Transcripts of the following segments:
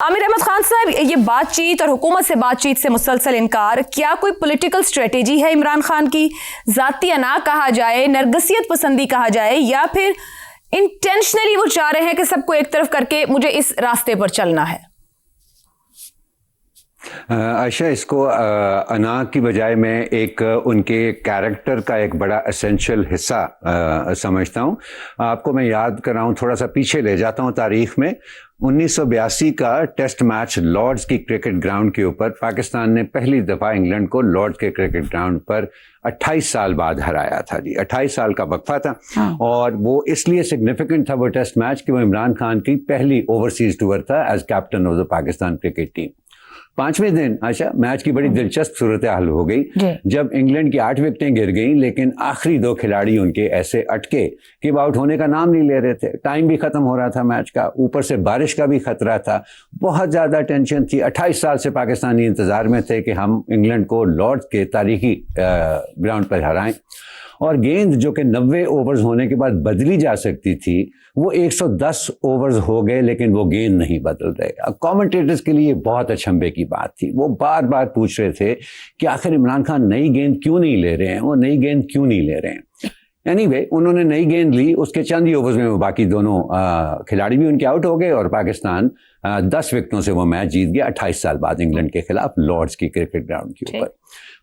आमिर अहमद खान साहब, ये बातचीत और हुकूमत से बातचीत से मुसलसल इनकार, क्या कोई पॉलिटिकल स्ट्रेटेजी है इमरान खान की? ज़ाती अना कहा जाए, नरगसियत पसंदी कहा जाए, या फिर इंटेंशनली वो चाह रहे हैं कि सबको एक तरफ करके मुझे इस रास्ते पर चलना है? आयशा, इसको अना की बजाय मैं एक उनके कैरेक्टर का एक बड़ा एसेंशियल हिस्सा समझता हूँ। आपको मैं याद कराऊँ, थोड़ा सा पीछे ले जाता हूँ तारीख में। 1982 का टेस्ट मैच लॉर्ड्स की क्रिकेट ग्राउंड के ऊपर पाकिस्तान ने पहली दफ़ा इंग्लैंड को लॉर्ड्स के क्रिकेट ग्राउंड पर 28 साल बाद हराया था जी। 28 साल का वक्फा था। और वो इसलिए सिग्निफिकेंट था वो टेस्ट मैच कि वो इमरान खान की पहली ओवरसीज टूर था as captain of the Pakistan cricket team. 5वें दिन आशा मैच की बड़ी दिलचस्प सूरत हाल हो गई जब इंग्लैंड की 8 विकेटें गिर गईं, लेकिन आखिरी 2 खिलाड़ी उनके ऐसे अटके कि वो आउट होने का नाम नहीं ले रहे थे। टाइम भी खत्म हो रहा था मैच का, ऊपर से बारिश का भी खतरा था, बहुत ज़्यादा टेंशन थी। 28 साल से पाकिस्तानी इंतज़ार में थे कि हम इंग्लैंड को लॉर्ड्स के तारीखी ग्राउंड पर हराएं। और गेंद जो कि 90 ओवर्स होने के बाद बदली जा सकती थी, वो 110 ओवर्स हो गए, लेकिन वो गेंद नहीं बदल रहे। कमेंटेटर्स के लिए बहुत अचंभे की बात थी। वो बार बार पूछ रहे थे कि आखिर इमरान खान नई गेंद क्यों नहीं ले रहे हैं, वो नई गेंद क्यों नहीं ले रहे हैं। एनीवे, उन्होंने नई गेंद ली, उसके चंद ही ओवर्स में वो बाकी दोनों खिलाड़ी भी उनके आउट हो गए और पाकिस्तान 10 विकेटों से वो मैच जीत गया 28 साल बाद इंग्लैंड के खिलाफ लॉर्ड्स की क्रिकेट ग्राउंड के ऊपर।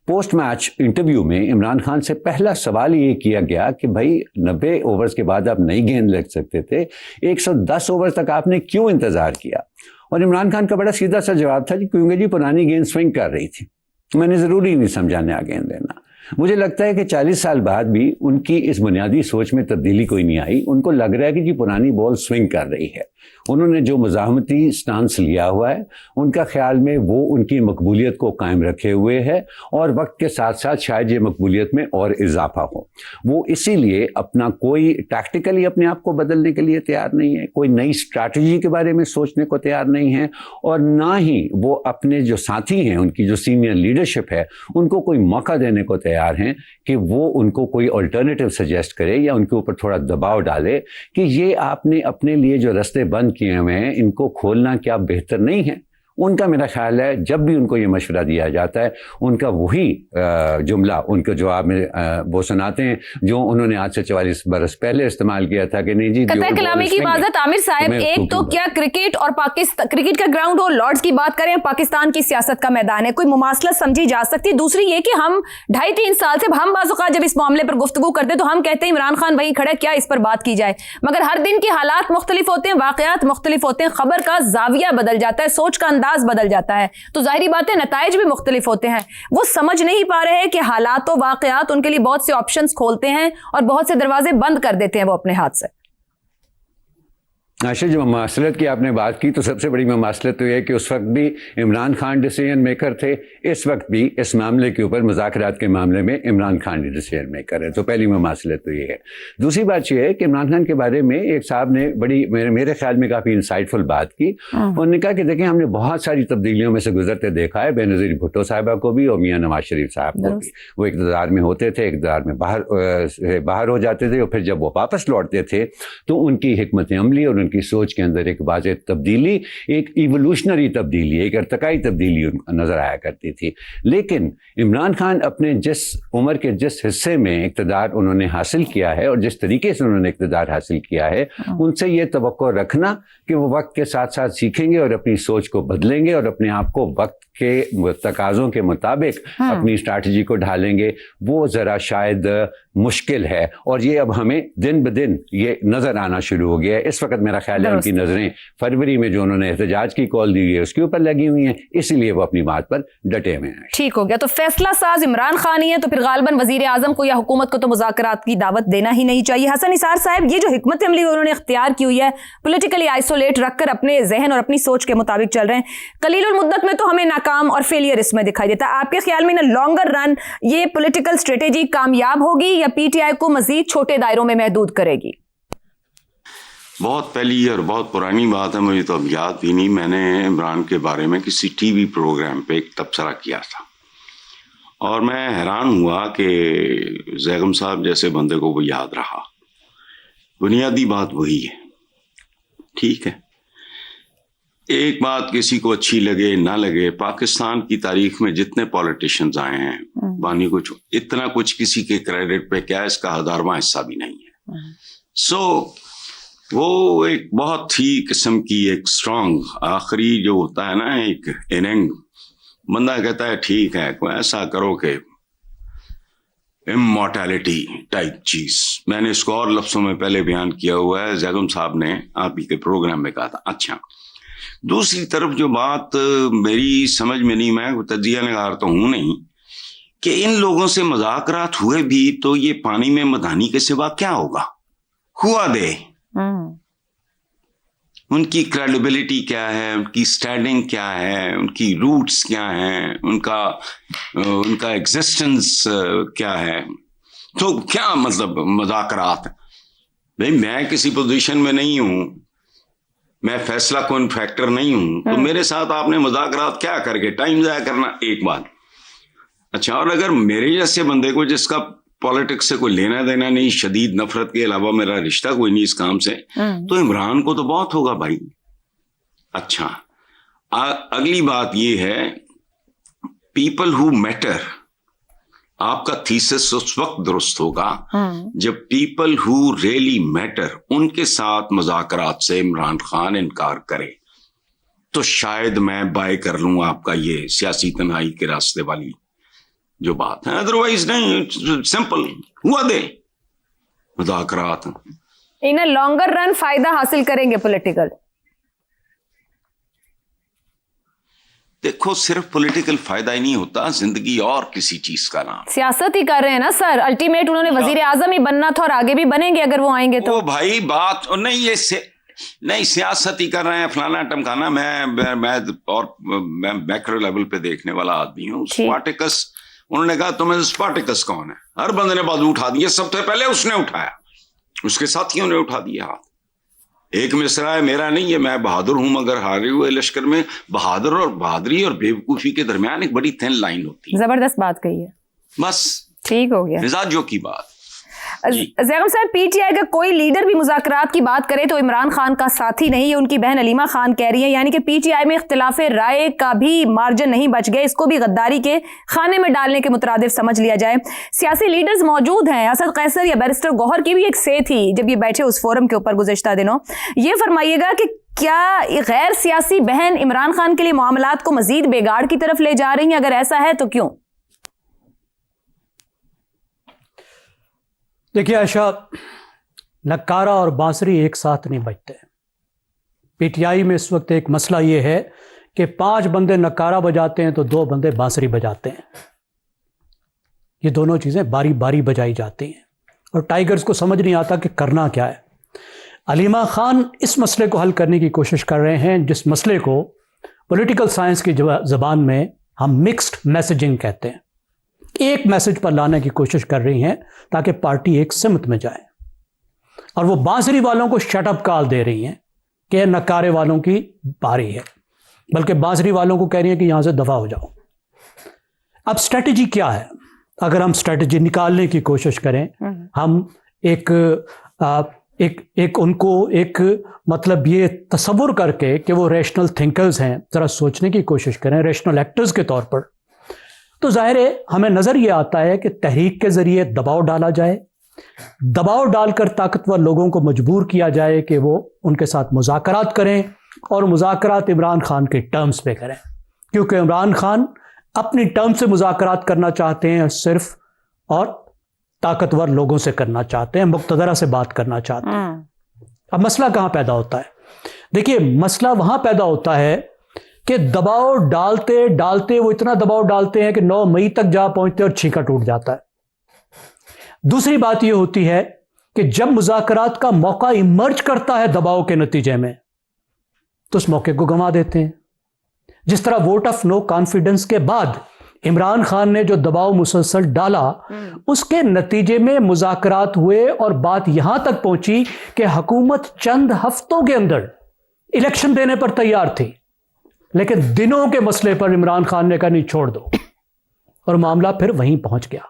पोस्ट मैच इंटरव्यू में इमरान खान से पहला सवाल ये किया गया कि भाई 90 ओवर्स के बाद आप नई गेंद लग सकते थे, 110 ओवर तक आपने क्यों इंतजार किया? और इमरान खान का बड़ा सीधा सा जवाब था कि क्योंकि जी पुरानी गेंद स्विंग कर रही थी, मैंने ज़रूरी नहीं समझा नया गेंद लेना। मुझे लगता है कि 40 साल बाद भी उनकी इस बुनियादी सोच में तब्दीली कोई नहीं आई। उनको लग रहा है कि जी पुरानी बॉल स्विंग कर रही है। उन्होंने जो मज़ाहमती स्टांस लिया हुआ है, उनका ख्याल में वो उनकी मकबूलियत को कायम रखे हुए है और वक्त के साथ साथ शायद ये मकबूलियत में और इजाफा हो। वो इसीलिए अपना कोई टैक्टिकली अपने आप को बदलने के लिए तैयार नहीं है, कोई नई स्ट्रैटेजी के बारे में सोचने को तैयार नहीं है, और ना ही वो अपने जो साथी हैं, उनकी जो सीनियर लीडरशिप है, उनको कोई मौका देने को तैयार हैं कि वो उनको कोई अल्टरनेटिव सजेस्ट करे या उनके ऊपर थोड़ा दबाव डाले कि ये आपने अपने लिए जो रास्ते बंद किए हुए हैं, इनको खोलना क्या बेहतर नहीं है। उनका मेरा ख्याल है जब भी उनको ये मशवरा दिया जाता है, उनका वही जुमला उनके जवाब में वो सुनाते हैं जो उन्होंने आज से 44 बरस पहले इस्तेमाल किया था कि नहीं जी कलामी की इबादत। आमिर साहब, एक तो क्या क्रिकेट और पाकिस्तान, क्रिकेट का ग्राउंड हो, लॉर्ड्स की बात करें, पाकिस्तान की सियासत का मैदान है, कोई मुमासलत समझी जा सकती। दूसरी ये कि हम 2.5-3 साल से हम बाज़ जब इस मामले पर गुफ्तगू करते तो हम कहते हैं इमरान खान वहीं खड़ा, क्या इस पर बात की जाए। मगर हर दिन के हालात मुख्तलिफ होते हैं, वाक़यात मुख्तलिफ होते हैं, खबर का जाविया बदल जाता है, सोच का बदल जाता है, तो जाहिर बात है नताइज भी मुख्तलिफ होते हैं। वो समझ नहीं पा रहे हैं कि हालात और वाक़यात उनके लिए बहुत से ऑप्शंस खोलते हैं और बहुत से दरवाजे बंद कर देते हैं वो अपने हाथ से। आशा, जो ममासलत की आपने बात की, तो सबसे बड़ी ममासलत तो यह है कि उस वक्त भी इमरान खान डिसीजन मेकर थे, इस वक्त भी इस मामले के ऊपर, मुज़ाकरात के मामले में इमरान खान ही डिसीजन मेकर है। तो पहली ममासलत तो ये है। दूसरी बात यह है कि इमरान खान के बारे में एक साहब ने बड़ी मेरे ख्याल में काफ़ी इंसाइटफुल बात की। उन्होंने कहा कि देखें, हमने बहुत सारी तब्दीलियों में से गुजरते देखा है, बेनज़ीर भुट्टो साहिबा को भी और मियाँ नवाज शरीफ साहब को भी। वो इक़्तिदार में होते थे, इक़्तिदार में बाहर हो जाते थे, और फिर जब वो वापस लौटते थे तो उनकी हिकमत अमली और उनकी सोच के अंदर एक वाज़ेह तब्दीली, एक इवोल्यूशनरी तब्दीली, एक इर्तिकाई तब्दीली नज़र आया करती थी। लेकिन इमरान खान अपने जिस उम्र के जिस हिस्से में इक़्तिदार उन्होंने हासिल किया है और जिस तरीके से उन्होंने इक़्तिदार हासिल किया है, उनसे ये तवक्को रखना कि वो वक्त के साथ साथ सीखेंगे और अपनी सोच को बदलेंगे और अपने आप को वक्त के तकाज़ों के मुताबिक अपनी स्ट्रैटेजी को ढालेंगे, वो ज़रा शायद मुश्किल है। और ये अब हमें दिन ब दिन ये नज़र आना शुरू हो गया है। इस वक्त मेरा ख्याल है उनकी नज़रें फरवरी में जो उन्होंने एहतजाज की कॉल दी है उसके ऊपर लगी हुई हैं, इसीलिए वो अपनी बात पर डटे हुए हैं। ठीक हो गया, तो फैसला साज इमरान खान ही है, तो फिर गालिबन वज़ीर आज़म को या हुकूमत को तो मुज़ाकरात की दावत देना ही नहीं चाहिए। हसन निसार साहब, ये जो हिकमत अमली उन्होंने इख्तियार की हुई है, पॉलिटिकली आइसोलेट रखकर अपने जहन और अपनी सोच के मुताबिक चल रहे हैं, कलील मुद्दत में तो हमें नाकाम और फेलियर इसमें दिखाई देता है। आपके ख्याल में ना लॉन्गर रन ये पॉलिटिकल स्ट्रेटेजी कामयाब होगी या पीटीआई को मजीद छोटे दायरों में महदूद करेगी? बहुत पहली और बहुत पुरानी बात है, मुझे तो अब याद भी नहीं। मैंने इमरान के बारे में किसी टीवी प्रोग्राम पे एक तबसरा किया था और मैं हैरान हुआ कि जैगम साहब जैसे बंदे को वो याद रहा। बुनियादी बात वही है, ठीक है। ایک بات کسی کو اچھی لگے نہ لگے، پاکستان کی تاریخ میں جتنے پولیٹیشنز آئے ہیں بانی کچھ اتنا کچھ کسی کے کریڈٹ پہ کیا اس کا 1000واں حصہ بھی نہیں ہے. سو وہ ایک بہت ہی قسم کی ایک اسٹرانگ آخری جو ہوتا ہے نا ایک اننگ، بندہ کہتا ہے ٹھیک ہے کوئی ایسا کرو کہ امورٹیلٹی ٹائپ چیز. میں نے اس کو اور لفظوں میں پہلے بیان کیا ہوا ہے، زیدم صاحب نے آپ ہی کے پروگرام میں کہا تھا. اچھا، دوسری طرف جو بات میری سمجھ میں نہیں، میں تجزیہ نگار تو ہوں نہیں، کہ ان لوگوں سے مذاکرات ہوئے بھی تو یہ پانی میں مدانی کے سوا کیا ہوگا؟ ہوا دے ان کی کریڈیبلٹی کیا ہے، ان کی سٹینڈنگ کیا ہے، ان کی روٹس کیا ہیں، ان کا ایگزسٹنس کیا ہے. تو کیا مطلب مذاکرات؟ بھئی میں کسی پوزیشن میں نہیں ہوں، میں فیصلہ کن فیکٹر نہیں ہوں، تو میرے ساتھ آپ نے مذاکرات کیا کر کے ٹائم ضائع کرنا؟ ایک بات. اچھا، اور اگر میرے جیسے بندے کو جس کا پالیٹکس سے کوئی لینا دینا نہیں، شدید نفرت کے علاوہ میرا رشتہ کوئی نہیں اس کام سے، تو عمران کو تو بہت ہوگا بھائی. اچھا، اگلی بات یہ ہے پیپل ہو میٹر. آپ کا تھیسس اس وقت درست ہوگا جب پیپل ہو ریئلی میٹر ان کے ساتھ مذاکرات سے عمران خان انکار کرے، تو شاید میں بائی کر لوں آپ کا یہ سیاسی تنہائی کے راستے والی جو بات ہے. ادروائز نہیں، سمپل ہوا دے مذاکرات. انہیں لانگر رن فائدہ حاصل کریں گے پولیٹیکل. دیکھو صرف پولیٹیکل فائدہ ہی نہیں ہوتا، زندگی اور کسی چیز کا نام. سیاست ہی کر رہے ہیں نا سر، الٹیمیٹ انہوں نے وزیر اعظم ہی بننا تھا اور آگے بھی بنیں گے اگر وہ آئیں گے تو. بھائی بات نہیں، یہ نہیں سیاست ہی کر رہے ہیں فلانا ٹمکانا. میں میکرو لیول پہ دیکھنے والا آدمی ہوں. اسپارٹیکس، انہوں نے کہا تمہیں اسپارٹیکس کون ہے؟ ہر بندے نے بازو اٹھا دیا، سب سے پہلے اس نے اٹھایا، اس کے ساتھیوں نے اٹھا دیا ہاتھ. ایک مصرع ہے میرا نہیں ہے، میں بہادر ہوں مگر ہارے ہوئے لشکر میں. بہادر اور بہادری اور بیوقوفی کے درمیان ایک بڑی تھن لائن ہوتی ہے. زبردست بات کہی ہے، بس ٹھیک ہو گیا مزاجوں کی بات. زیغم صاحب، پی ٹی آئی کا کوئی لیڈر بھی مذاکرات کی بات کرے تو عمران خان کا ساتھی نہیں ہے، ان کی بہن علیمہ خان کہہ رہی ہیں. یعنی کہ پی ٹی آئی میں اختلاف رائے کا بھی مارجن نہیں بچ گئے، اس کو بھی غداری کے خانے میں ڈالنے کے مترادف سمجھ لیا جائے. سیاسی لیڈرز موجود ہیں، اسد قیصر یا بیرسٹر گوہر کی بھی ایک سے تھی جب یہ بیٹھے اس فورم کے اوپر گزشتہ دنوں. یہ فرمائیے گا کہ کیا غیر سیاسی بہن عمران خان کے لیے معاملات کو مزید بگاڑ کی طرف لے جا رہی ہیں؟ اگر ایسا ہے تو کیوں؟ دیکھیے عائشہ، نکارہ اور بانسری ایک ساتھ نہیں بجتے. پی ٹی آئی میں اس وقت ایک مسئلہ یہ ہے کہ 5 بندے نکارہ بجاتے ہیں تو 2 بندے بانسری بجاتے ہیں. یہ دونوں چیزیں باری باری بجائی جاتی ہیں اور ٹائیگرز کو سمجھ نہیں آتا کہ کرنا کیا ہے. علیمہ خان اس مسئلے کو حل کرنے کی کوشش کر رہے ہیں، جس مسئلے کو پولیٹیکل سائنس کی زبان میں ہم مکسڈ میسیجنگ کہتے ہیں. ایک میسج پر لانے کی کوشش کر رہی ہیں تاکہ پارٹی ایک سمت میں جائے، اور وہ بانسری والوں کو شٹ اپ کال دے رہی ہیں کہ نکارے والوں کی باری ہے، بلکہ بانسری والوں کو کہہ رہی ہیں کہ یہاں سے دفع ہو جاؤ. اب اسٹریٹجی کیا ہے؟ اگر ہم اسٹریٹجی نکالنے کی کوشش کریں، ہم ایک ان کو ایک مطلب یہ تصور کر کے کہ وہ ریشنل تھنکرز ہیں، ذرا سوچنے کی کوشش کریں ریشنل ایکٹرز کے طور پر، تو ظاہر ہے ہمیں نظر یہ آتا ہے کہ تحریک کے ذریعے دباؤ ڈالا جائے، دباؤ ڈال کر طاقتور لوگوں کو مجبور کیا جائے کہ وہ ان کے ساتھ مذاکرات کریں، اور مذاکرات عمران خان کے ٹرمز پہ کریں، کیونکہ عمران خان اپنی ٹرم سے مذاکرات کرنا چاہتے ہیں صرف، اور طاقتور لوگوں سے کرنا چاہتے ہیں، مقتدرہ سے بات کرنا چاہتے ہیں. اب مسئلہ کہاں پیدا ہوتا ہے؟ دیکھیے مسئلہ وہاں پیدا ہوتا ہے کہ دباؤ ڈالتے ڈالتے وہ اتنا دباؤ ڈالتے ہیں کہ 9 مئی تک جا پہنچتے اور چھینکا ٹوٹ جاتا ہے. دوسری بات یہ ہوتی ہے کہ جب مذاکرات کا موقع ایمرج کرتا ہے دباؤ کے نتیجے میں، تو اس موقع کو گنوا دیتے ہیں. جس طرح ووٹ آف نو کانفیڈنس کے بعد عمران خان نے جو دباؤ مسلسل ڈالا، اس کے نتیجے میں مذاکرات ہوئے اور بات یہاں تک پہنچی کہ حکومت چند ہفتوں کے اندر الیکشن دینے پر تیار تھی، لیکن دنوں کے مسئلے پر عمران خان نے کہا نہیں چھوڑ دو، اور معاملہ پھر وہیں پہنچ گیا.